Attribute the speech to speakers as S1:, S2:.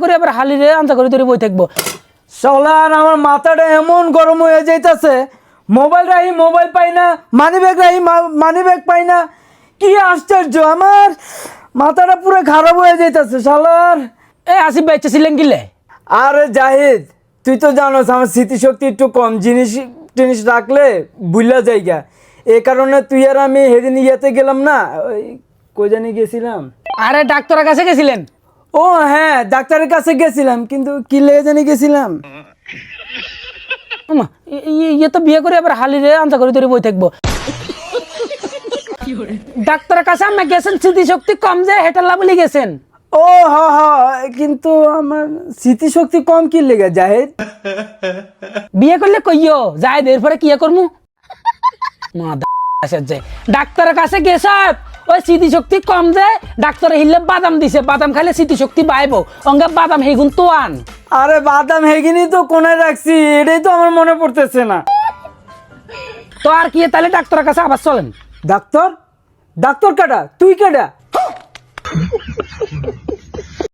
S1: করে আবার হালি রে আনসা করে ধরে বই থাকবো।
S2: শালার আমার মাথাটা এমন গরম হয়ে যাইতাছে, মোবাইল রাহি মোবাইল পাই না, money bag Rahi money bag পাই না। কি আশ্চর্য, আমার মাথাটা পুরো খারাপ হয়ে যাইতাছে শালার।
S1: এ আসিফ ভাই ছিলেন গিলে?
S2: আরে জাহিদ, তুই তো জানোস আমার স্মৃতিশক্তি একটু কম, জিনিস টিনিস রাখলে ভুলা জায়গা। এই কারণে তুই আর আমি সেদিন ইয়েতে গেলাম না, ওই কই জানি গেছিলাম।
S1: আরে ডাক্তারের কাছে গেছিলেন?
S2: ও হ্যাঁ, ডাক্তারের কাছে গেছিলাম, কিন্তু কি লেগে জানি গেছিলাম।
S1: ওমা, ইয়ে তো বিয়ে করে আবার হালি রে আনসা করে ধরে বই থাকবো। ডাক্তারের কাছে আমি গেছেন স্মৃতিশক্তি কম যে হেটাল্লা বলে গেছেন।
S2: ও হ হ, কিন্তু আমার স্মৃতিশক্তি কম কি লেগে জাহিদ?
S1: বিয়ে করলে কইও যাই এরপরে কি করমু মা যায় ডাক্তারের কাছে গেছ ওই স্মৃতিশক্তি কম যায় ডাক্তারে হিললে বাদাম দিছে বাদাম খাইলে স্মৃতিশক্তি বাইবো অঙ্গে বাদাম হেগুন তো আন।
S2: আরে বাদাম হেগিনি তো কোনায় রাখছি, এটাই তো আমার মনে পড়তেছে না।
S1: তো আর কি তাহলে ডাক্তারের কাছে আবার চলেন।
S2: ডাক্তার? ডাক্তার কাটা? তুই কাটা?